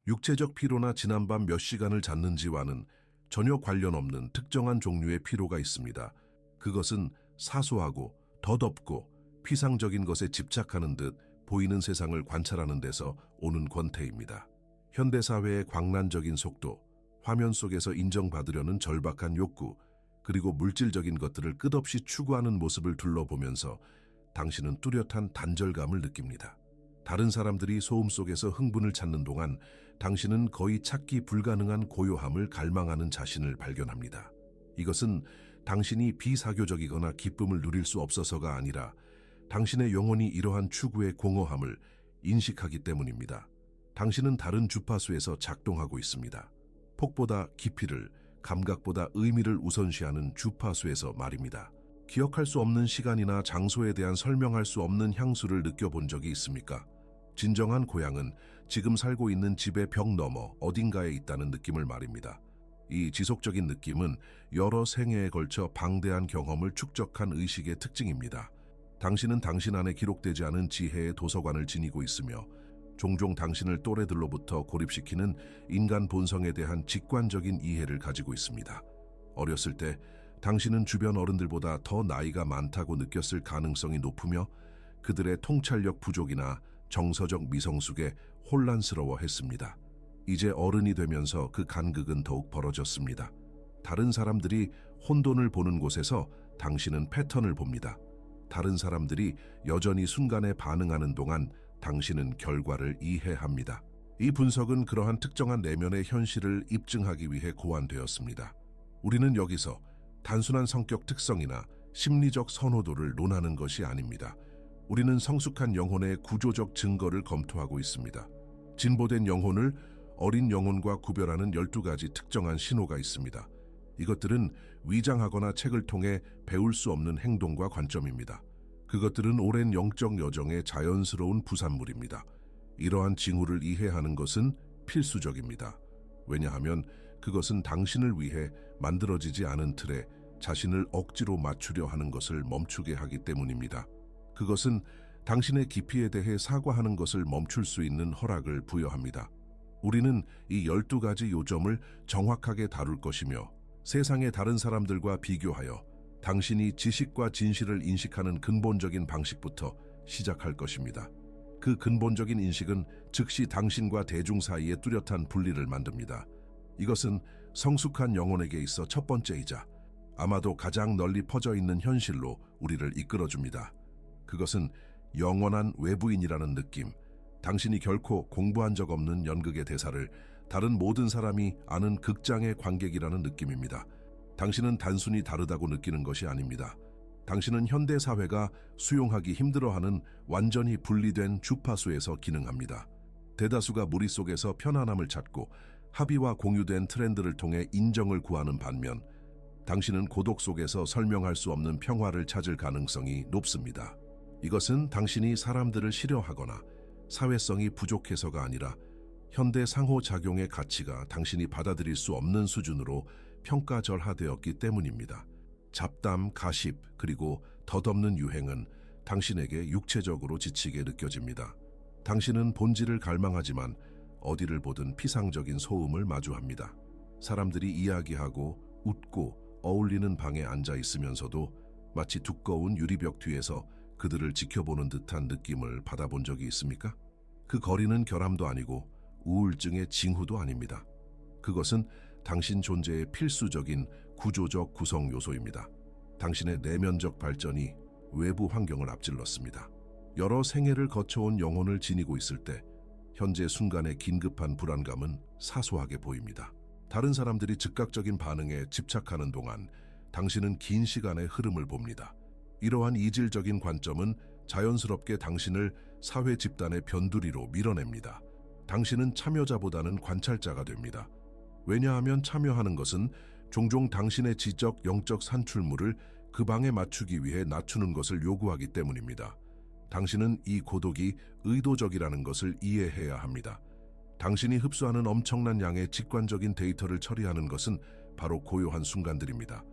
육체적 피로나 지난밤 몇 시간을 잤는지와는 전혀 관련 없는 특정한 종류의 피로가 있습니다. 그것은 사소하고 더덥고 피상적인 것에 집착하는 듯 보이는 세상을 관찰하는 데서 오는 권태입니다. 현대사회의 광란적인 속도, 화면 속에서 인정받으려는 절박한 욕구, 그리고 물질적인 것들을 끝없이 추구하는 모습을 둘러보면서 당신은 뚜렷한 단절감을 느낍니다. 다른 사람들이 소음 속에서 흥분을 찾는 동안 당신은 거의 찾기 불가능한 고요함을 갈망하는 자신을 발견합니다. 이것은 당신이 비사교적이거나 기쁨을 누릴 수 없어서가 아니라 당신의 영혼이 이러한 추구의 공허함을 인식하기 때문입니다. 당신은 다른 주파수에서 작동하고 있습니다. 폭보다 깊이를, 감각보다 의미를 우선시하는 주파수에서 말입니다. 기억할 수 없는 시간이나 장소에 대한 설명할 수 없는 향수를 느껴본 적이 있습니까? 진정한 고향은 지금 살고 있는 집의 벽 너머 어딘가에 있다는 느낌을 말입니다. 이 지속적인 느낌은 여러 생애에 걸쳐 방대한 경험을 축적한 의식의 특징입니다. 당신은 당신 안에 기록되지 않은 지혜의 도서관을 지니고 있으며 종종 당신을 또래들로부터 고립시키는 인간 본성에 대한 직관적인 이해를 가지고 있습니다. 어렸을 때 당신은 주변 어른들보다 더 나이가 많다고 느꼈을 가능성이 높으며 그들의 통찰력 부족이나 정서적 미성숙에 혼란스러워했습니다. 이제 어른이 되면서 그 간극은 더욱 벌어졌습니다. 다른 사람들이 혼돈을 보는 곳에서 당신은 패턴을 봅니다. 다른 사람들이 여전히 순간에 반응하는 동안 당신은 결과를 이해합니다. 이 분석은 그러한 특정한 내면의 현실을 입증하기 위해 고안되었습니다. 우리는 여기서 단순한 성격 특성이나 심리적 선호도를 논하는 것이 아닙니다. 우리는 성숙한 영혼의 구조적 증거를 검토하고 있습니다. 진보된 영혼을 어린 영혼과 구별하는 12가지 특정한 신호가 있습니다. 이것들은 위장하거나 책을 통해 배울 수 없는 행동과 관점입니다. 그것들은 오랜 영적 여정의 자연스러운 부산물입니다. 이러한 징후를 이해하는 것은 필수적입니다. 왜냐하면 그것은 당신을 위해 만들어지지 않은 틀에 자신을 억지로 맞추려 하는 것을 멈추게 하기 때문입니다. 그것은 당신의 깊이에 대해 사과하는 것을 멈출 수 있는 허락을 부여합니다. 우리는 이 12가지 요점을 정확하게 다룰 것이며 세상의 다른 사람들과 비교하여 당신이 지식과 진실을 인식하는 근본적인 방식부터 시작할 것입니다. 그 근본적인 인식은 즉시 당신과 대중 사이의 뚜렷한 분리를 만듭니다. 이것은 성숙한 영혼에게 있어 첫 번째이자 아마도 가장 널리 퍼져 있는 현실로 우리를 이끌어줍니다. 그것은 영원한 외부인이라는 느낌, 당신이 결코 공부한 적 없는 연극의 대사를 다른 모든 사람이 아는 극장의 관객이라는 느낌입니다. 당신은 단순히 다르다고 느끼는 것이 아닙니다. 당신은 현대 사회가 수용하기 힘들어하는 완전히 분리된 주파수에서 기능합니다. 대다수가 무리 속에서 편안함을 찾고 합의와 공유된 트렌드를 통해 인정을 구하는 반면 당신은 고독 속에서 설명할 수 없는 평화를 찾을 가능성이 높습니다. 이것은 당신이 사람들을 싫어하거나 사회성이 부족해서가 아니라 현대 상호작용의 가치가 당신이 받아들일 수 없는 수준으로 평가절하되었기 때문입니다. 잡담, 가십, 그리고 덧없는 유행은 당신에게 육체적으로 지치게 느껴집니다. 당신은 본질을 갈망하지만 어디를 보든 피상적인 소음을 마주합니다. 사람들이 이야기하고 웃고 어울리는 방에 앉아 있으면서도 마치 두꺼운 유리벽 뒤에서 그들을 지켜보는 듯한 느낌을 받아본 적이 있습니까? 그 거리는 결함도 아니고 우울증의 징후도 아닙니다. 그것은 당신 존재의 필수적인 구조적 구성 요소입니다. 당신의 내면적 발전이 외부 환경을 앞질렀습니다. 여러 생애를 거쳐온 영혼을 지니고 있을 때 현재 순간의 긴급한 불안감은 사소하게 보입니다. 다른 사람들이 즉각적인 반응에 집착하는 동안 당신은 긴 시간의 흐름을 봅니다. 이러한 이질적인 관점은 자연스럽게 당신을 사회 집단의 변두리로 밀어냅니다. 당신은 참여자보다는 관찰자가 됩니다. 왜냐하면 참여하는 것은 종종 당신의 지적, 영적 산출물을 그 방에 맞추기 위해 낮추는 것을 요구하기 때문입니다. 당신은 이 고독이 의도적이라는 것을 이해해야 합니다. 당신이 흡수하는 엄청난 양의 직관적인 데이터를 처리하는 것은 바로 고요한 순간들입니다.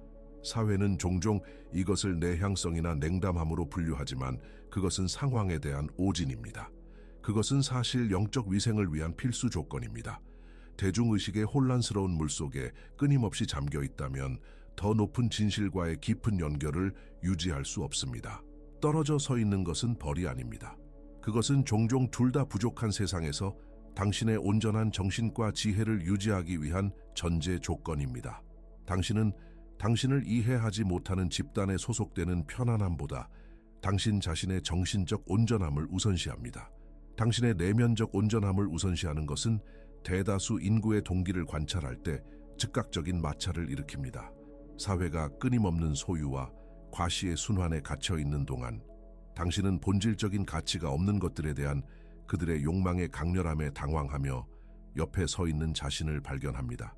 사회는 종종 이것을 내향성이나 냉담함으로 분류하지만 그것은 상황에 대한 오진입니다. 그것은 사실 영적 위생을 위한 필수 조건입니다. 대중의식의 혼란스러운 물속에 끊임없이 잠겨 있다면 더 높은 진실과의 깊은 연결을 유지할 수 없습니다. 떨어져 서 있는 것은 벌이 아닙니다. 그것은 종종 둘 다 부족한 세상에서 당신의 온전한 정신과 지혜를 유지하기 위한 전제 조건입니다. 당신은 당신을 이해하지 못하는 집단에 소속되는 편안함보다 당신 자신의 정신적 온전함을 우선시합니다. 당신의 내면적 온전함을 우선시하는 것은 대다수 인구의 동기를 관찰할 때 즉각적인 마찰을 일으킵니다. 사회가 끊임없는 소유와 과시의 순환에 갇혀 있는 동안 당신은 본질적인 가치가 없는 것들에 대한 그들의 욕망의 강렬함에 당황하며 옆에 서 있는 자신을 발견합니다.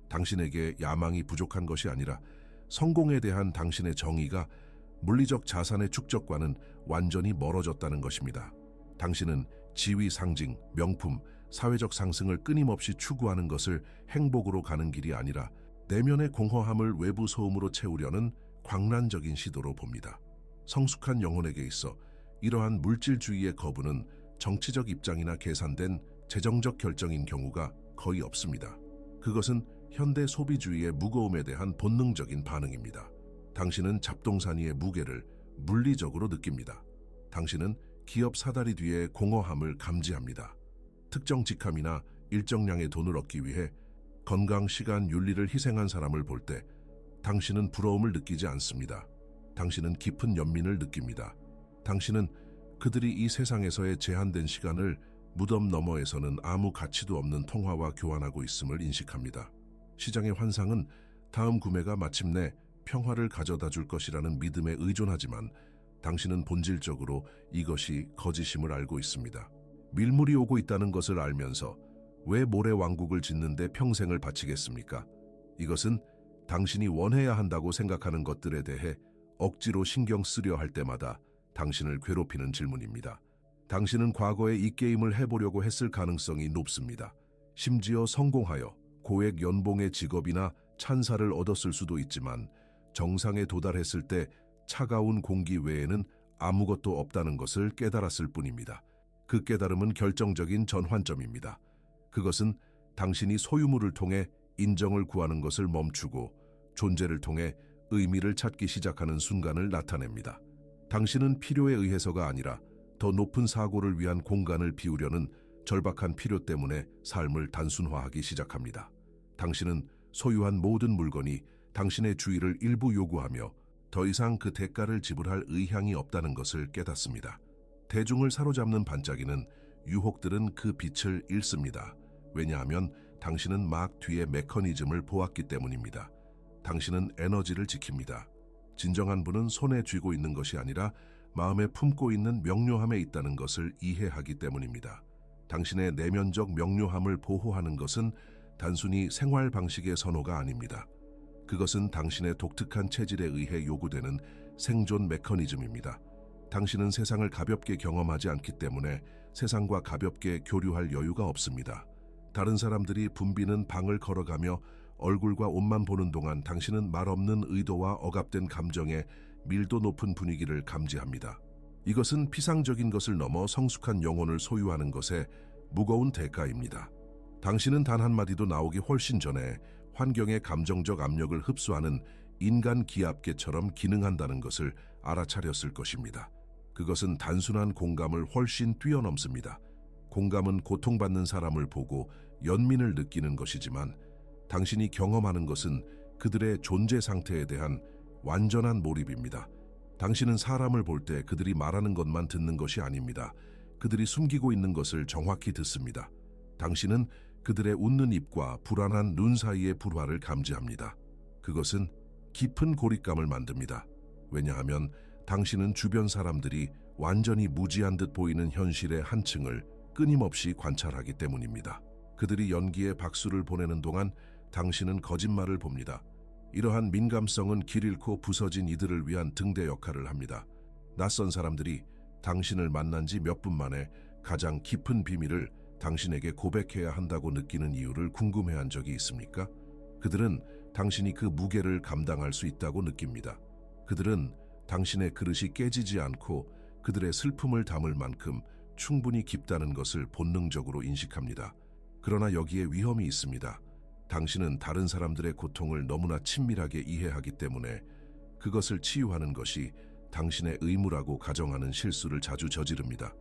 당신에게 야망이 부족한 것이 아니라 성공에 대한 당신의 정의가 물리적 자산의 축적과는 완전히 멀어졌다는 것입니다. 당신은 지위 상징, 명품, 사회적 상승을 끊임없이 추구하는 것을 행복으로 가는 길이 아니라 내면의 공허함을 외부 소음으로 채우려는 광란적인 시도로 봅니다. 성숙한 영혼에게 있어 이러한 물질주의의 거부는 정치적 입장이나 계산된 재정적 결정인 경우가 거의 없습니다. 그것은 현대 소비주의의 무거움에 대한 본능적인 반응입니다. 당신은 잡동사니의 무게를 물리적으로 느낍니다. 당신은 기업 사다리 뒤의 공허함을 감지합니다. 특정 직함이나 일정량의 돈을 얻기 위해 건강, 시간, 윤리를 희생한 사람을 볼 때 당신은 부러움을 느끼지 않습니다. 당신은 깊은 연민을 느낍니다. 당신은 그들이 이 세상에서의 제한된 시간을 무덤 너머에서는 아무 가치도 없는 통화와 교환하고 있음을 인식합니다. 시장의 환상은 다음 구매가 마침내 평화를 가져다 줄 것이라는 믿음에 의존하지만 당신은 본질적으로 이것이 거짓임을 알고 있습니다. 밀물이 오고 있다는 것을 알면서 왜 모래 왕국을 짓는 데 평생을 바치겠습니까? 이것은 당신이 원해야 한다고 생각하는 것들에 대해 억지로 신경 쓰려 할 때마다 당신을 괴롭히는 질문입니다. 당신은 과거에 이 게임을 해보려고 했을 가능성이 높습니다. 심지어 성공하여 고액 연봉의 직업이나 찬사를 얻었을 수도 있지만 정상에 도달했을 때 차가운 공기 외에는 아무것도 없다는 것을 깨달았을 뿐입니다. 그 깨달음은 결정적인 전환점입니다. 그것은 당신이 소유물을 통해 인정을 구하는 것을 멈추고 존재를 통해 의미를 찾기 시작하는 순간을 나타냅니다. 당신은 필요에 의해서가 아니라 더 높은 사고를 위한 공간을 비우려는 절박한 필요 때문에 삶을 단순화하기 시작합니다. 당신은 소유한 모든 물건이 당신의 주의를 일부 요구하며 더 이상 그 대가를 지불할 의향이 없다는 것을 깨닫습니다. 대중을 사로잡는 반짝이는 유혹들은 그 빛을 잃습니다. 왜냐하면 당신은 막 뒤의 메커니즘을 보았기 때문입니다. 당신은 에너지를 지킵니다. 진정한 분은 손에 쥐고 있는 것이 아니라 마음에 품고 있는 명료함에 있다는 것을 이해하기 때문입니다. 당신의 내면적 명료함을 보호하는 것은 단순히 생활 방식의 선호가 아닙니다. 그것은 당신의 독특한 체질에 의해 요구되는 생존 메커니즘입니다. 당신은 세상을 가볍게 경험하지 않기 때문에 세상과 가볍게 교류할 여유가 없습니다. 다른 사람들이 붐비는 방을 걸어가며 얼굴과 옷만 보는 동안 당신은 말없는 의도와 억압된 감정의 밀도 높은 분위기를 감지합니다. 이것은 피상적인 것을 넘어 성숙한 영혼을 소유하는 것의 무거운 대가입니다. 당신은 단 한마디도 나오기 훨씬 전에 환경의 감정적 압력을 흡수하는 인간 기압계처럼 기능한다는 것을 알아차렸을 것입니다. 그것은 단순한 공감을 훨씬 뛰어넘습니다. 공감은 고통받는 사람을 보고 연민을 느끼는 것이지만 당신이 경험하는 것은 그들의 존재 상태에 대한 완전한 몰입입니다. 당신은 사람을 볼 때 그들이 말하는 것만 듣는 것이 아닙니다. 그들이 숨기고 있는 것을 정확히 듣습니다. 당신은 그들의 웃는 입과 불안한 눈 사이의 불화를 감지합니다. 그것은 깊은 고립감을 만듭니다. 왜냐하면 당신은 주변 사람들이 완전히 무지한 듯 보이는 현실의 한 층을 끊임없이 관찰하기 때문입니다. 그들이 연기에 박수를 보내는 동안 당신은 거짓말을 봅니다. 이러한 민감성은 길 잃고 부서진 이들을 위한 등대 역할을 합니다. 낯선 사람들이 당신을 만난 지 몇 분 만에 가장 깊은 비밀을 당신에게 고백해야 한다고 느끼는 이유를 궁금해한 적이 있습니까? 그들은 당신이 그 무게를 감당할 수 있다고 느낍니다. 그들은 당신의 그릇이 깨지지 않고 그들의 슬픔을 담을 만큼 충분히 깊다는 것을 본능적으로 인식합니다. 그러나 여기에 위험이 있습니다. 당신은 다른 사람들의 고통을 너무나 친밀하게 이해하기 때문에 그것을 치유하는 것이 당신의 의무라고 가정하는 실수를 자주 저지릅니다.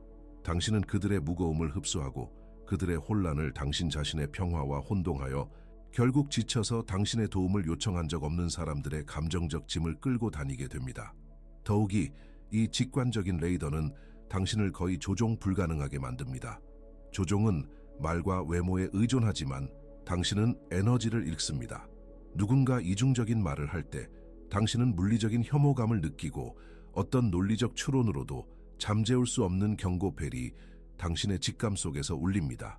당신은 그들의 무거움을 흡수하고 그들의 혼란을 당신 자신의 평화와 혼동하여 결국 지쳐서 당신의 도움을 요청한 적 없는 사람들의 감정적 짐을 끌고 다니게 됩니다. 더욱이 이 직관적인 레이더는 당신을 거의 조종 불가능하게 만듭니다. 조종은 말과 외모에 의존하지만 당신은 에너지를 읽습니다. 누군가 이중적인 말을 할 때 당신은 물리적인 혐오감을 느끼고 어떤 논리적 추론으로도 잠재울 수 없는 경고벨이 당신의 직감 속에서 울립니다.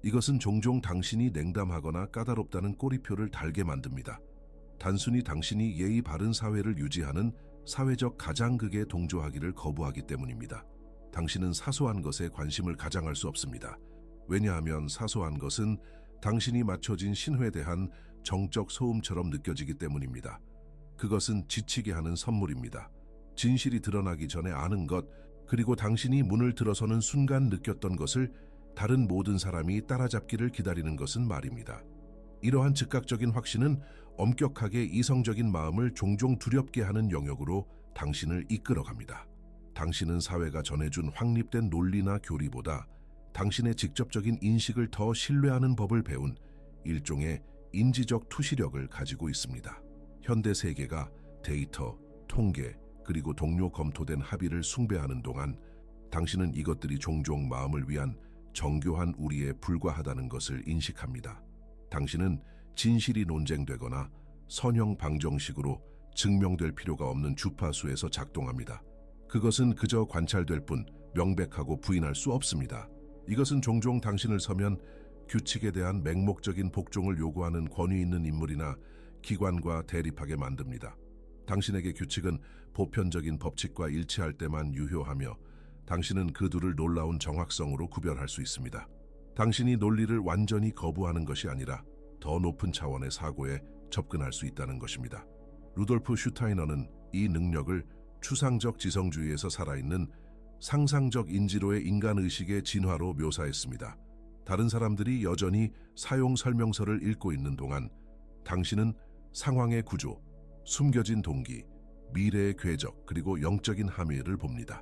이것은 종종 당신이 냉담하거나 까다롭다는 꼬리표를 달게 만듭니다. 단순히 당신이 예의 바른 사회를 유지하는 사회적 가장극에 동조하기를 거부하기 때문입니다. 당신은 사소한 것에 관심을 가장할 수 없습니다. 왜냐하면 사소한 것은 당신이 맞춰진 신호에 대한 정적 소음처럼 느껴지기 때문입니다. 그것은 지치게 하는 선물입니다. 진실이 드러나기 전에 아는 것, 그리고 당신이 문을 들어서는 순간 느꼈던 것을 다른 모든 사람이 따라잡기를 기다리는 것은 말입니다. 이러한 즉각적인 확신은 엄격하게 이성적인 마음을 종종 두렵게 하는 영역으로 당신을 이끌어갑니다. 당신은 사회가 전해준 확립된 논리나 교리보다 당신의 직접적인 인식을 더 신뢰하는 법을 배운 일종의 인지적 투시력을 가지고 있습니다. 현대 세계가 데이터, 통계, 그리고 동료 검토된 합의를 숭배하는 동안 당신은 이것들이 종종 마음을 위한 정교한 우리에 불과하다는 것을 인식합니다. 당신은 진실이 논쟁되거나 선형 방정식으로 증명될 필요가 없는 주파수에서 작동합니다. 그것은 그저 관찰될 뿐 명백하고 부인할 수 없습니다. 이것은 종종 당신을 서면 규칙에 대한 맹목적인 복종을 요구하는 권위 있는 인물이나 기관과 대립하게 만듭니다. 당신에게 규칙은 보편적인 법칙과 일치할 때만 유효하며 당신은 그 둘을 놀라운 정확성으로 구별할 수 있습니다. 당신이 논리를 완전히 거부하는 것이 아니라 더 높은 차원의 사고에 접근할 수 있다는 것입니다. 루돌프 슈타이너는 이 능력을 추상적 지성주의에서 살아있는 상상적 인지로의 인간의식의 진화로 묘사했습니다. 다른 사람들이 여전히 사용 설명서를 읽고 있는 동안 당신은 상황의 구조, 숨겨진 동기, 미래의 궤적, 그리고 영적인 함의를 봅니다.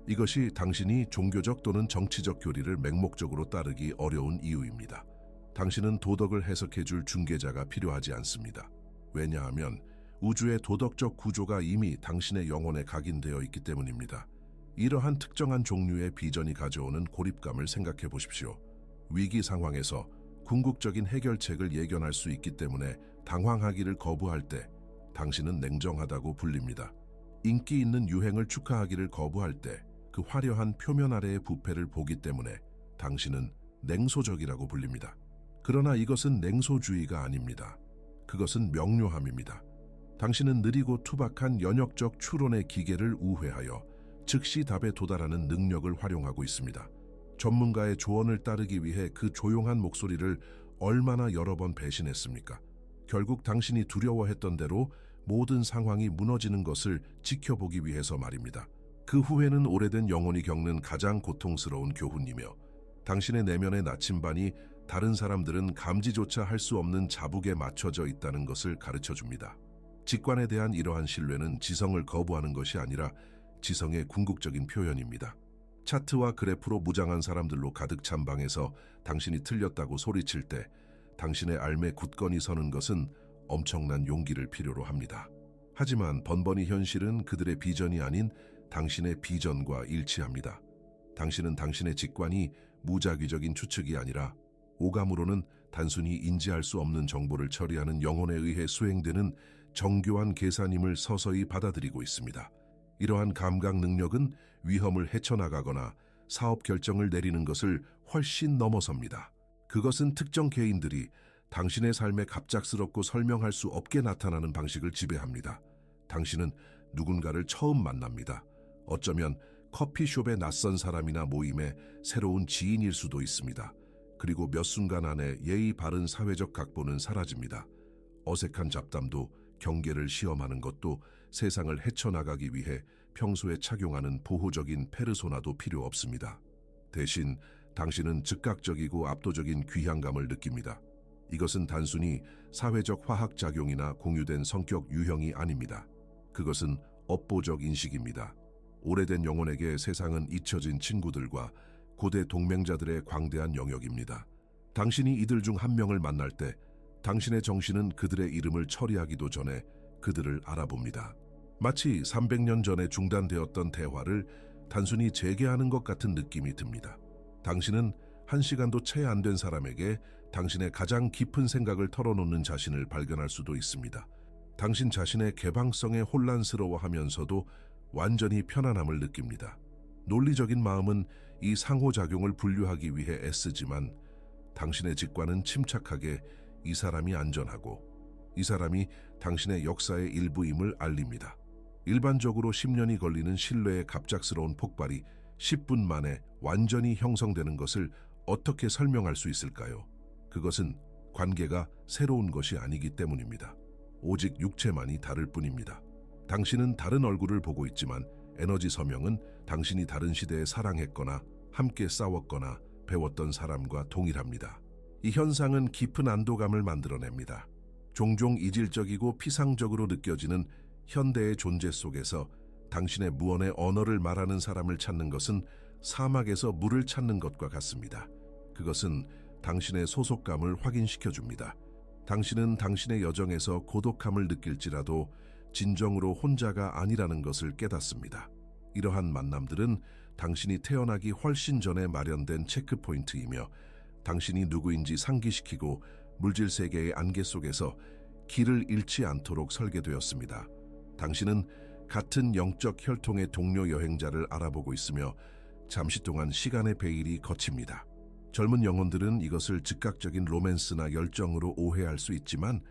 이것이 당신이 종교적 또는 정치적 교리를 맹목적으로 따르기 어려운 이유입니다. 당신은 도덕을 해석해줄 중개자가 필요하지 않습니다. 왜냐하면 우주의 도덕적 구조가 이미 당신의 영혼에 각인되어 있기 때문입니다. 이러한 특정한 종류의 비전이 가져오는 고립감을 생각해 보십시오. 위기 상황에서 궁극적인 해결책을 예견할 수 있기 때문에 당황하기를 거부할 때 당신은 냉정하다고 불립니다. 인기 있는 유행을 축하하기를 거부할 때 그 화려한 표면 아래의 부패를 보기 때문에 당신은 냉소적이라고 불립니다. 그러나 이것은 냉소주의가 아닙니다. 그것은 명료함입니다. 당신은 느리고 투박한 연역적 추론의 기계를 우회하여 즉시 답에 도달하는 능력을 활용하고 있습니다. 전문가의 조언을 따르기 위해 그 조용한 목소리를 얼마나 여러 번 배신했습니까? 결국 당신이 두려워했던 대로 모든 상황이 무너지는 것을 지켜보기 위해서 말입니다. 그 후회는 오래된 영혼이 겪는 가장 고통스러운 교훈이며 당신의 내면의 나침반이 다른 사람들은 감지조차 할 수 없는 자북에 맞춰져 있다는 것을 가르쳐줍니다. 직관에 대한 이러한 신뢰는 지성을 거부하는 것이 아니라 지성의 궁극적인 표현입니다. 차트와 그래프로 무장한 사람들로 가득 찬 방에서 당신이 틀렸다고 소리칠 때 당신의 알매 굳건히 서는 것은 엄청난 용기를 필요로 합니다. 하지만 번번이 현실은 그들의 비전이 아닌 당신의 비전과 일치합니다. 당신은 당신의 직관이 무작위적인 추측이 아니라 오감으로는 단순히 인지할 수 없는 정보를 처리하는 영혼에 의해 수행되는 정교한 계산임을 서서히 받아들이고 있습니다. 이러한 감각 능력은 위험을 헤쳐나가거나 사업 결정을 내리는 것을 훨씬 넘어섭니다. 그것은 특정 개인들이 당신의 삶에 갑작스럽고 설명할 수 없게 나타나는 방식을 지배합니다. 당신은 누군가를 처음 만납니다. 어쩌면 커피숍의 낯선 사람이나 모임의 새로운 지인일 수도 있습니다. 그리고 몇 순간 안에 예의 바른 사회적 각본은 사라집니다. 어색한 잡담도 경계를 시험하는 것도 세상을 헤쳐나가기 위해 평소에 착용하는 보호적인 페르소나도 필요 없습니다. 대신 당신은 즉각적이고 압도적인 귀향감을 느낍니다. 이것은 단순히 사회적 화학작용이나 공유된 성격 유형이 아닙니다. 그것은 업보적 인식입니다. 오래된 영혼에게 세상은 잊혀진 친구들과 고대 동맹자들의 광대한 영역입니다. 당신이 이들 중 한 명을 만날 때 당신의 정신은 그들의 이름을 처리하기도 전에 그들을 알아봅니다. 마치 300년 전에 중단되었던 대화를 단순히 재개하는 것 같은 느낌이 듭니다. 당신은 1시간도 채 안 된 사람에게 당신의 가장 깊은 생각을 털어놓는 자신을 발견할 수도 있습니다. 당신 자신의 개방성에 혼란스러워하면서도 완전히 편안함을 느낍니다. 논리적인 마음은 이 상호작용을 분류하기 위해 애쓰지만 당신의 직관은 침착하게 이 사람이 안전하고 이 사람이 당신의 역사의 일부임을 알립니다. 일반적으로 10년이 걸리는 신뢰의 갑작스러운 폭발이 10분 만에 완전히 형성되는 것을 어떻게 설명할 수 있을까요? 그것은 관계가 새로운 것이 아니기 때문입니다. 오직 육체만이 다를 뿐입니다. 당신은 다른 얼굴을 보고 있지만 에너지 서명은 당신이 다른 시대에 사랑했거나 함께 싸웠거나 배웠던 사람과 동일합니다. 이 현상은 깊은 안도감을 만들어냅니다. 종종 이질적이고 피상적으로 느껴지는 현대의 존재 속에서 당신의 무언의 언어를 말하는 사람을 찾는 것은 사막에서 물을 찾는 것과 같습니다. 그것은 당신의 소속감을 확인시켜줍니다. 당신은 당신의 여정에서 고독함을 느낄지라도 진정으로 혼자가 아니라는 것을 깨닫습니다. 이러한 만남들은 당신이 태어나기 훨씬 전에 마련된 체크포인트이며 당신이 누구인지 상기시키고 물질 세계의 안개 속에서 길을 잃지 않도록 설계되었습니다. 당신은 같은 영적 혈통의 동료 여행자를 알아보고 있으며 잠시 동안 시간의 베일이 걷힙니다. 젊은 영혼들은 이것을 즉각적인 로맨스나 열정으로 오해할 수 있지만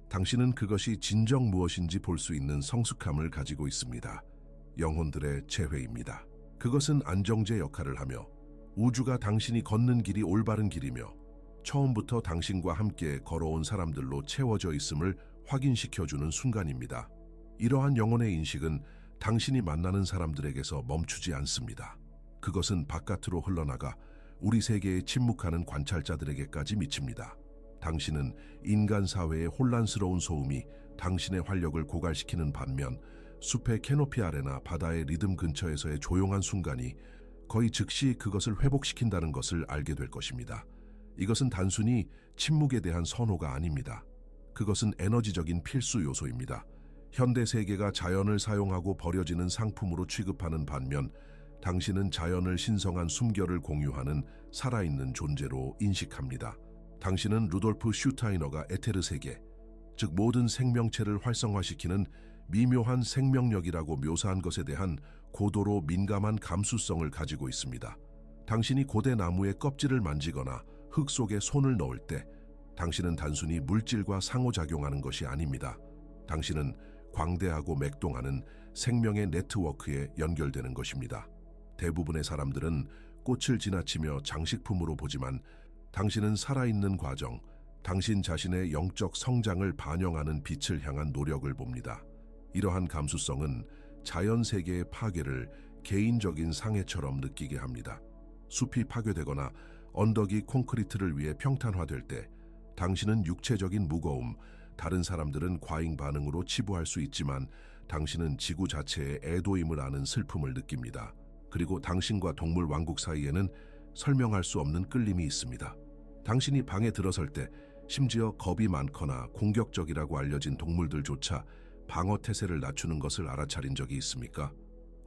당신은 그것이 진정 무엇인지 볼 수 있는 성숙함을 가지고 있습니다. 영혼들의 재회입니다. 그것은 안정제 역할을 하며 우주가 당신이 걷는 길이 올바른 길이며 처음부터 당신과 함께 걸어온 사람들로 채워져 있음을 확인시켜주는 순간입니다. 이러한 영혼의 인식은 당신이 만나는 사람들에게서 멈추지 않습니다. 그것은 바깥으로 흘러나가 우리 세계에 침묵하는 관찰자들에게까지 미칩니다. 당신은 인간 사회의 혼란스러운 소음이 당신의 활력을 고갈시키는 반면 숲의 캐노피 아래나 바다의 리듬 근처에서의 조용한 순간이 거의 즉시 그것을 회복시킨다는 것을 알게 될 것입니다. 이것은 단순히 침묵에 대한 선호가 아닙니다. 그것은 에너지적인 필수 요소입니다. 현대 세계가 자연을 사용하고 버려지는 상품으로 취급하는 반면 당신은 자연을 신성한 숨결을 공유하는 살아있는 존재로 인식합니다. 당신은 루돌프 슈타이너가 에테르 세계, 즉 모든 생명체를 활성화시키는 미묘한 생명력이라고 묘사한 것에 대한 고도로 민감한 감수성을 가지고 있습니다. 당신이 고대 나무의 껍질을 만지거나 흙 속에 손을 넣을 때 당신은 단순히 물질과 상호작용하는 것이 아닙니다. 당신은 광대하고 맥동하는 생명의 네트워크에 연결되는 것입니다. 대부분의 사람들은 꽃을 지나치며 장식품으로 보지만 당신은 살아있는 과정, 당신 자신의 영적 성장을 반영하는 빛을 향한 노력을 봅니다. 이러한 감수성은 자연 세계의 파괴를 개인적인 상해처럼 느끼게 합니다. 숲이 파괴되거나 언덕이 콘크리트를 위해 평탄화될 때 당신은 육체적인 무거움, 다른 사람들은 과잉 반응으로 치부할 수 있지만 당신은 지구 자체의 애도임을 아는 슬픔을 느낍니다. 그리고 당신과 동물 왕국 사이에는 설명할 수 없는 끌림이 있습니다. 당신이 방에 들어설 때 심지어 겁이 많거나 공격적이라고 알려진 동물들조차 방어 태세를 낮추는 것을 알아차린 적이 있습니까?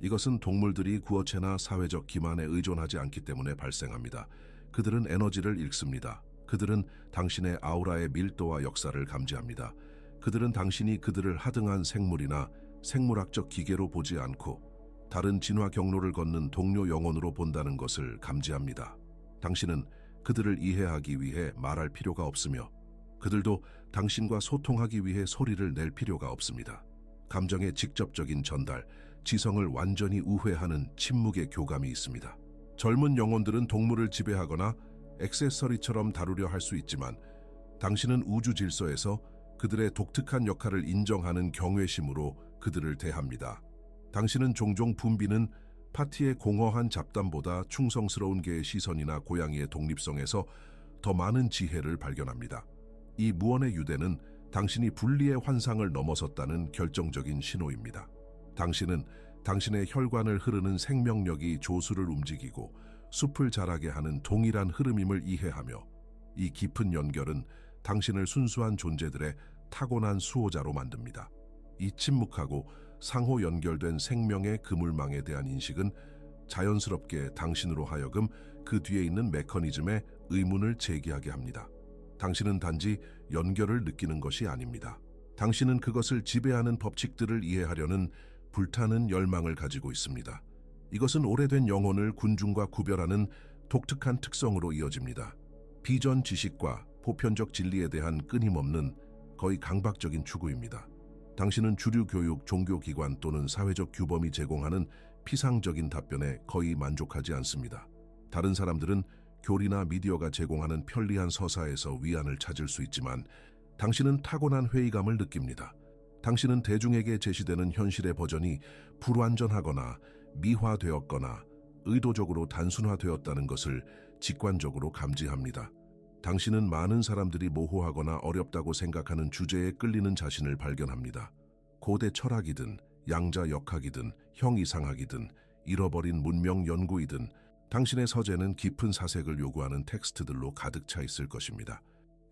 이것은 동물들이 구어체나 사회적 기만에 의존하지 않기 때문에 발생합니다. 그들은 에너지를 읽습니다. 그들은 당신의 아우라의 밀도와 역사를 감지합니다. 그들은 당신이 그들을 하등한 생물이나 생물학적 기계로 보지 않고 다른 진화 경로를 걷는 동료 영혼으로 본다는 것을 감지합니다. 당신은 그들을 이해하기 위해 말할 필요가 없으며 그들도 당신과 소통하기 위해 소리를 낼 필요가 없습니다. 감정의 직접적인 전달, 지성을 완전히 우회하는 침묵의 교감이 있습니다. 젊은 영혼들은 동물을 지배하거나 액세서리처럼 다루려 할 수 있지만 당신은 우주 질서에서 그들의 독특한 역할을 인정하는 경외심으로 그들을 대합니다. 당신은 종종 붐비는 파티의 공허한 잡담보다 충성스러운 개의 시선이나 고양이의 독립성에서 더 많은 지혜를 발견합니다. 이 무언의 유대는 당신이 분리의 환상을 넘어섰다는 결정적인 신호입니다. 당신은 당신의 혈관을 흐르는 생명력이 조수를 움직이고 숲을 자라게 하는 동일한 흐름임을 이해하며, 이 깊은 연결은 당신을 순수한 존재들의 타고난 수호자로 만듭니다. 이 침묵하고 상호 연결된 생명의 그물망에 대한 인식은 자연스럽게 당신으로 하여금 그 뒤에 있는 메커니즘에 의문을 제기하게 합니다. 당신은 단지 연결을 느끼는 것이 아닙니다. 당신은 그것을 지배하는 법칙들을 이해하려는 불타는 열망을 가지고 있습니다. 이것은 오래된 영혼을 군중과 구별하는 독특한 특성으로 이어집니다. 비전 지식과 보편적 진리에 대한 끊임없는, 거의 강박적인 추구입니다. 당신은 주류 교육, 종교기관 또는 사회적 규범이 제공하는 피상적인 답변에 거의 만족하지 않습니다. 다른 사람들은 교리나 미디어가 제공하는 편리한 서사에서 위안을 찾을 수 있지만, 당신은 타고난 회의감을 느낍니다. 당신은 대중에게 제시되는 현실의 버전이 불완전하거나 미화되었거나 의도적으로 단순화되었다는 것을 직관적으로 감지합니다. 당신은 많은 사람들이 모호하거나 어렵다고 생각하는 주제에 끌리는 자신을 발견합니다. 고대 철학이든 양자 역학이든 형이상학이든 잃어버린 문명 연구이든 당신의 서재는 깊은 사색을 요구하는 텍스트들로 가득 차 있을 것입니다.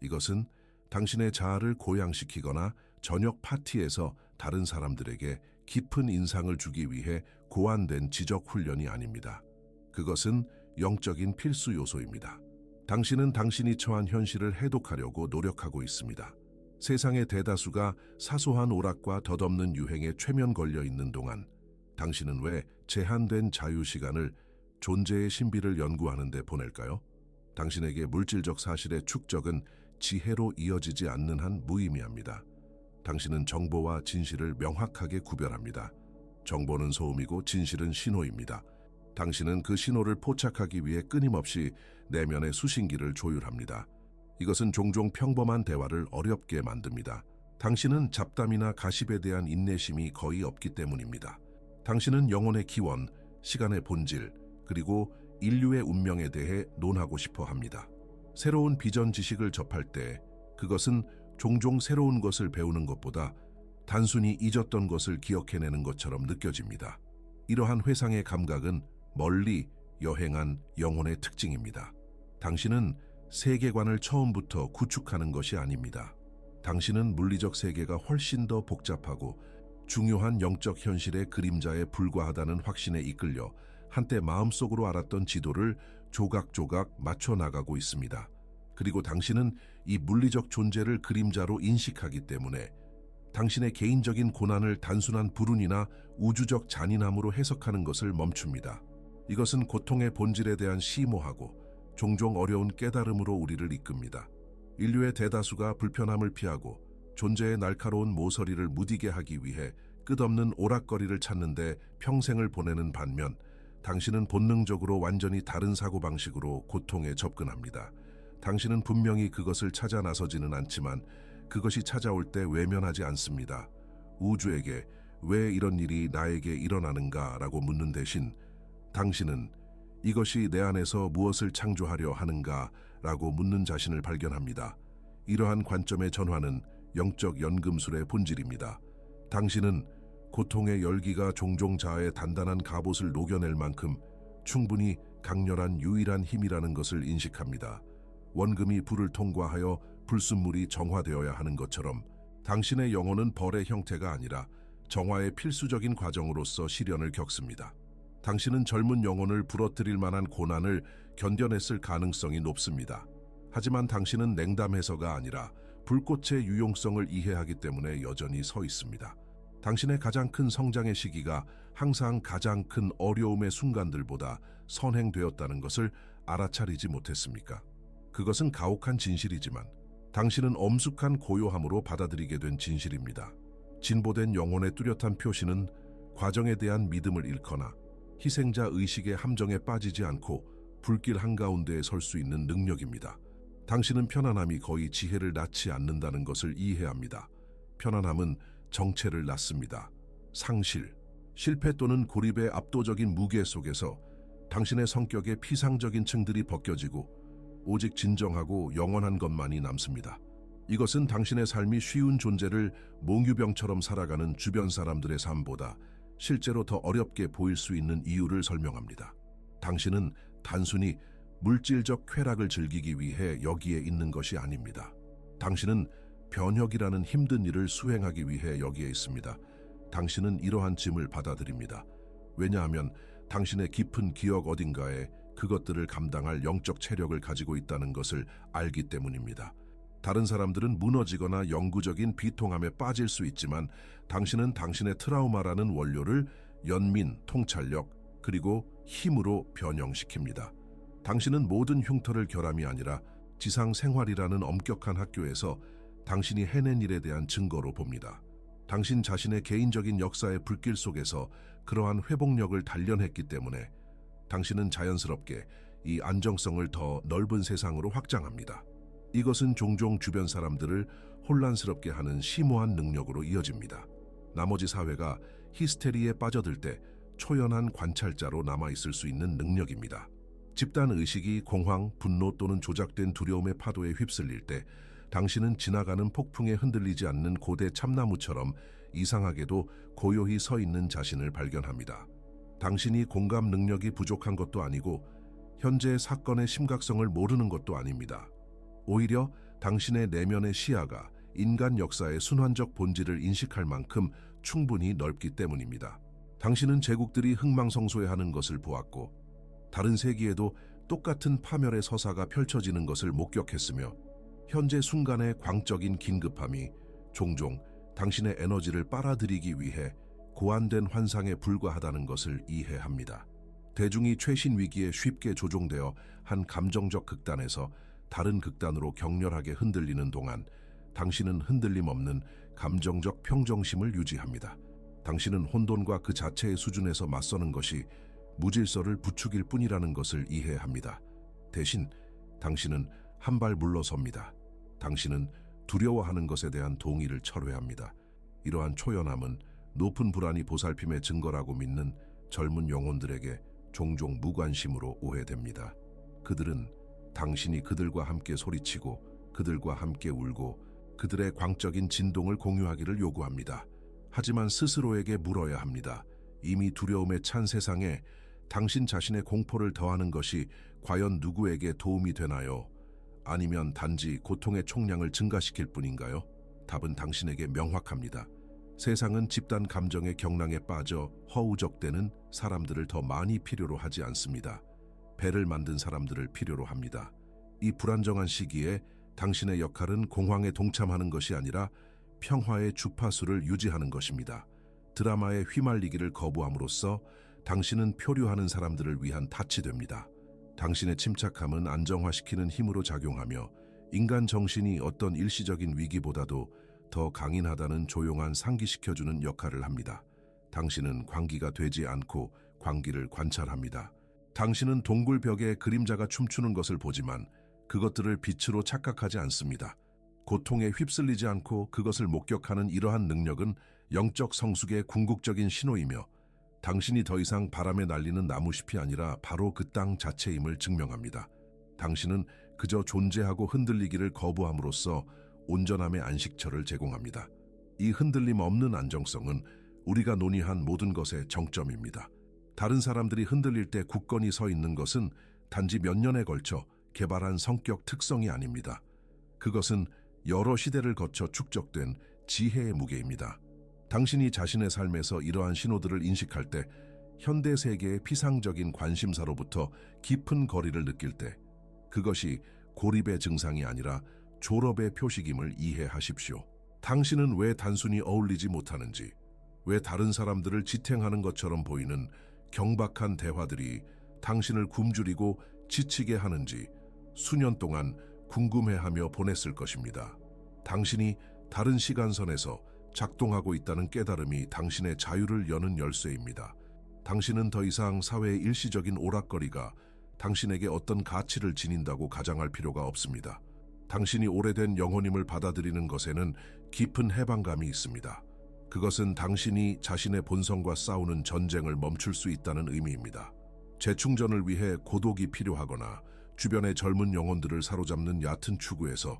이것은 당신의 자아를 고양시키거나 저녁 파티에서 다른 사람들에게 깊은 인상을 주기 위해 고안된 지적 훈련이 아닙니다. 그것은 영적인 필수 요소입니다. 당신은 당신이 처한 현실을 해독하려고 노력하고 있습니다. 세상의 대다수가 사소한 오락과 덧없는 유행에 최면 걸려 있는 동안 당신은 왜 제한된 자유시간을 존재의 신비를 연구하는 데 보낼까요? 당신에게 물질적 사실의 축적은 지혜로 이어지지 않는 한 무의미합니다. 당신은 정보와 진실을 명확하게 구별합니다. 정보는 소음이고 진실은 신호입니다. 당신은 그 신호를 포착하기 위해 끊임없이 내면의 수신기를 조율합니다. 이것은 종종 평범한 대화를 어렵게 만듭니다. 당신은 잡담이나 가십에 대한 인내심이 거의 없기 때문입니다. 당신은 영혼의 기원, 시간의 본질, 그리고 인류의 운명에 대해 논하고 싶어 합니다. 새로운 비전 지식을 접할 때 그것은 종종 새로운 것을 배우는 것보다 단순히 잊었던 것을 기억해내는 것처럼 느껴집니다. 이러한 회상의 감각은 멀리 여행한 영혼의 특징입니다. 당신은 세계관을 처음부터 구축하는 것이 아닙니다. 당신은 물리적 세계가 훨씬 더 복잡하고 중요한 영적 현실의 그림자에 불과하다는 확신에 이끌려 한때 마음속으로 알았던 지도를 조각조각 맞춰 나가고 있습니다. 그리고 당신은 이 물리적 존재를 그림자로 인식하기 때문에 당신의 개인적인 고난을 단순한 불운이나 우주적 잔인함으로 해석하는 것을 멈춥니다. 이것은 고통의 본질에 대한 심오하고 종종 어려운 깨달음으로 우리를 이끕니다. 인류의 대다수가 불편함을 피하고 존재의 날카로운 모서리를 무디게 하기 위해 끝없는 오락거리를 찾는데 평생을 보내는 반면, 당신은 본능적으로 완전히 다른 사고방식으로 고통에 접근합니다. 당신은 분명히 그것을 찾아 나서지는 않지만 그것이 찾아올 때 외면하지 않습니다. 우주에게 왜 이런 일이 나에게 일어나는가 라고 묻는 대신 당신은 이것이 내 안에서 무엇을 창조하려 하는가 라고 묻는 자신을 발견합니다. 이러한 관점의 전환은 영적 연금술의 본질입니다. 당신은 고통의 열기가 종종 자아의 단단한 갑옷을 녹여낼 만큼 충분히 강렬한 유일한 힘이라는 것을 인식합니다. 원금이 불을 통과하여 불순물이 정화되어야 하는 것처럼 당신의 영혼은 벌의 형태가 아니라 정화의 필수적인 과정으로서 시련을 겪습니다. 당신은 젊은 영혼을 부러뜨릴 만한 고난을 견뎌냈을 가능성이 높습니다. 하지만 당신은 냉담해서가 아니라 불꽃의 유용성을 이해하기 때문에 여전히 서 있습니다. 당신의 가장 큰 성장의 시기가 항상 가장 큰 어려움의 순간들보다 선행되었다는 것을 알아차리지 못했습니까? 그것은 가혹한 진실이지만 당신은 엄숙한 고요함으로 받아들이게 된 진실입니다. 진보된 영혼의 뚜렷한 표시는 과정에 대한 믿음을 잃거나 희생자 의식의 함정에 빠지지 않고 불길 한가운데에 설 수 있는 능력입니다. 당신은 편안함이 거의 지혜를 낳지 않는다는 것을 이해합니다. 편안함은 정체를 낳습니다. 상실, 실패 또는 고립의 압도적인 무게 속에서 당신의 성격의 피상적인 층들이 벗겨지고 오직 진정하고 영원한 것만이 남습니다. 이것은 당신의 삶이 쉬운 존재를 몽유병처럼 살아가는 주변 사람들의 삶보다 실제로 더 어렵게 보일 수 있는 이유를 설명합니다. 당신은 단순히 물질적 쾌락을 즐기기 위해 여기에 있는 것이 아닙니다. 당신은 변혁이라는 힘든 일을 수행하기 위해 여기에 있습니다. 당신은 이러한 짐을 받아들입니다. 왜냐하면 당신의 깊은 기억 어딘가에 그것들을 감당할 영적 체력을 가지고 있다는 것을 알기 때문입니다. 다른 사람들은 무너지거나 영구적인 비통함에 빠질 수 있지만 당신은 당신의 트라우마라는 원료를 연민, 통찰력, 그리고 힘으로 변형시킵니다. 당신은 모든 흉터를 결함이 아니라 지상 생활이라는 엄격한 학교에서 당신이 해낸 일에 대한 증거로 봅니다. 당신 자신의 개인적인 역사의 불길 속에서 그러한 회복력을 단련했기 때문에 당신은 자연스럽게 이 안정성을 더 넓은 세상으로 확장합니다. 이것은 종종 주변 사람들을 혼란스럽게 하는 심오한 능력으로 이어집니다. 나머지 사회가 히스테리에 빠져들 때 초연한 관찰자로 남아있을 수 있는 능력입니다. 집단 의식이 공황, 분노 또는 조작된 두려움의 파도에 휩쓸릴 때 당신은 지나가는 폭풍에 흔들리지 않는 고대 참나무처럼 이상하게도 고요히 서 있는 자신을 발견합니다. 당신이 공감 능력이 부족한 것도 아니고 현재 사건의 심각성을 모르는 것도 아닙니다. 오히려 당신의 내면의 시야가 인간 역사의 순환적 본질을 인식할 만큼 충분히 넓기 때문입니다. 당신은 제국들이 흥망성쇠하는 것을 보았고 다른 세기에도 똑같은 파멸의 서사가 펼쳐지는 것을 목격했으며 현재 순간의 광적인 긴급함이 종종 당신의 에너지를 빨아들이기 위해 고안된 환상에 불과하다는 것을 이해합니다. 대중이 최신 위기에 쉽게 조종되어 한 감정적 극단에서 다른 극단으로 격렬하게 흔들리는 동안 당신은 흔들림 없는 감정적 평정심을 유지합니다. 당신은 혼돈과 그 자체의 수준에서 맞서는 것이 무질서를 부추길 뿐이라는 것을 이해합니다. 대신 당신은 한 발 물러섭니다. 당신은 두려워하는 것에 대한 동의를 철회합니다. 이러한 초연함은 높은 불안이 보살핌의 증거라고 믿는 젊은 영혼들에게 종종 무관심으로 오해됩니다. 그들은 당신이 그들과 함께 소리치고 그들과 함께 울고 그들의 광적인 진동을 공유하기를 요구합니다. 하지만 스스로에게 물어야 합니다. 이미 두려움에 찬 세상에 당신 자신의 공포를 더하는 것이 과연 누구에게 도움이 되나요? 아니면 단지 고통의 총량을 증가시킬 뿐인가요? 답은 당신에게 명확합니다. 세상은 집단 감정의 경랑에 빠져 허우적대는 사람들을 더 많이 필요로 하지 않습니다. 배를 만든 사람들을 필요로 합니다. 이 불안정한 시기에 당신의 역할은 공황에 동참하는 것이 아니라 평화의 주파수를 유지하는 것입니다. 드라마에 휘말리기를 거부함으로써 당신은 표류하는 사람들을 위한 닻이 됩니다. 당신의 침착함은 안정화시키는 힘으로 작용하며 인간 정신이 어떤 일시적인 위기보다도 더 강인하다는 조용한 상기시켜주는 역할을 합니다. 당신은 광기가 되지 않고 광기를 관찰합니다. 당신은 동굴 벽에 그림자가 춤추는 것을 보지만 그것들을 빛으로 착각하지 않습니다. 고통에 휩쓸리지 않고 그것을 목격하는 이러한 능력은 영적 성숙의 궁극적인 신호이며 당신이 더 이상 바람에 날리는 나무숲이 아니라 바로 그 땅 자체임을 증명합니다. 당신은 그저 존재하고 흔들리기를 거부함으로써 온전함의 안식처를 제공합니다. 이 흔들림 없는 안정성은 우리가 논의한 모든 것의 정점입니다. 다른 사람들이 흔들릴 때 굳건히 서 있는 것은 단지 몇 년에 걸쳐 개발한 성격 특성이 아닙니다. 그것은 여러 시대를 거쳐 축적된 지혜의 무게입니다. 당신이 자신의 삶에서 이러한 신호들을 인식할 때 현대 세계의 피상적인 관심사로부터 깊은 거리를 느낄 때 그것이 고립의 증상이 아니라 졸업의 표식임을 이해하십시오. 당신은 왜 단순히 어울리지 못하는지, 왜 다른 사람들을 지탱하는 것처럼 보이는 경박한 대화들이 당신을 굶주리고 지치게 하는지 수년 동안 궁금해하며 보냈을 것입니다. 당신이 다른 시간선에서 작동하고 있다는 깨달음이 당신의 자유를 여는 열쇠입니다. 당신은 더 이상 사회의 일시적인 오락거리가 당신에게 어떤 가치를 지닌다고 가장할 필요가 없습니다. 당신이 오래된 영혼임을 받아들이는 것에는 깊은 해방감이 있습니다. 그것은 당신이 자신의 본성과 싸우는 전쟁을 멈출 수 있다는 의미입니다. 재충전을 위해 고독이 필요하거나 주변의 젊은 영혼들을 사로잡는 얕은 추구에서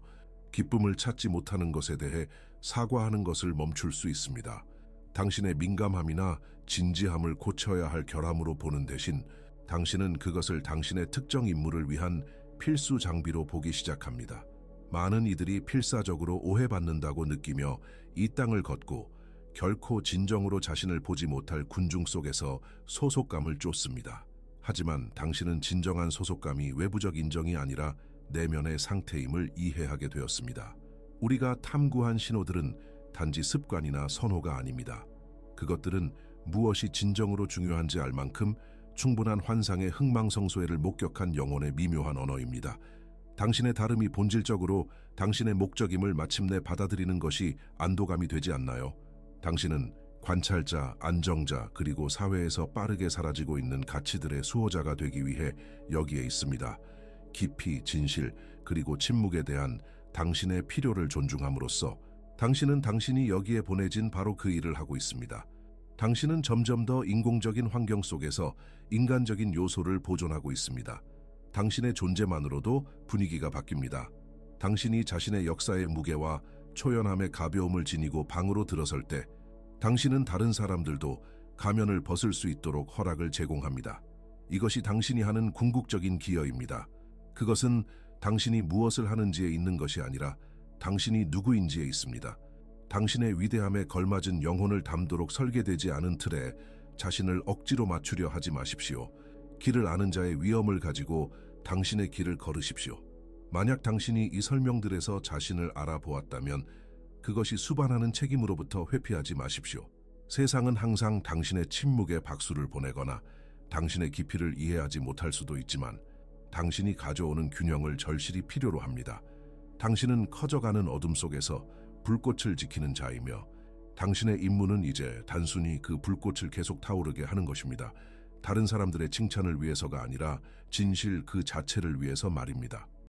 기쁨을 찾지 못하는 것에 대해 사과하는 것을 멈출 수 있습니다. 당신의 민감함이나 진지함을 고쳐야 할 결함으로 보는 대신 당신은 그것을 당신의 특정 임무를 위한 필수 장비로 보기 시작합니다. 많은 이들이 필사적으로 오해받는다고 느끼며 이 땅을 걷고 결코 진정으로 자신을 보지 못할 군중 속에서 소속감을 쫓습니다. 하지만 당신은 진정한 소속감이 외부적 인정이 아니라 내면의 상태임을 이해하게 되었습니다. 우리가 탐구한 신호들은 단지 습관이나 선호가 아닙니다. 그것들은 무엇이 진정으로 중요한지 알 만큼 충분한 환상의 흥망성쇠를 목격한 영혼의 미묘한 언어입니다. 당신의 다름이 본질적으로 당신의 목적임을 마침내 받아들이는 것이 안도감이 되지 않나요? 당신은 관찰자, 안정자, 그리고 사회에서 빠르게 사라지고 있는 가치들의 수호자가 되기 위해 여기에 있습니다. 깊이, 진실, 그리고 침묵에 대한 당신의 필요를 존중함으로써 당신은 당신이 여기에 보내진 바로 그 일을 하고 있습니다. 당신은 점점 더 인공적인 환경 속에서 인간적인 요소를 보존하고 있습니다. 당신의 존재만으로도 분위기가 바뀝니다. 당신이 자신의 역사의 무게와 초연함의 가벼움을 지니고 방으로 들어설 때 당신은 다른 사람들도 가면을 벗을 수 있도록 허락을 제공합니다. 이것이 당신이 하는 궁극적인 기여입니다. 그것은 당신이 무엇을 하는지에 있는 것이 아니라 당신이 누구인지에 있습니다. 당신의 위대함에 걸맞은 영혼을 담도록 설계되지 않은 틀에 자신을 억지로 맞추려 하지 마십시오. 길을 아는 자의 위엄을 가지고 당신의 길을 걸으십시오. 만약 당신이 이 설명들에서 자신을 알아보았다면 그것이 수반하는 책임으로부터 회피하지 마십시오. 세상은 항상 당신의 침묵에 박수를 보내거나 당신의 깊이를 이해하지 못할 수도 있지만 당신이 가져오는 균형을 절실히 필요로 합니다. 당신은 커져가는 어둠 속에서 불꽃을 지키는 자이며 당신의 임무는 이제 단순히 그 불꽃을 계속 타오르게 하는 것입니다. 다른 사람들의 칭찬을 위해서가 아니라 진실 그 자체를 위해서 말입니다.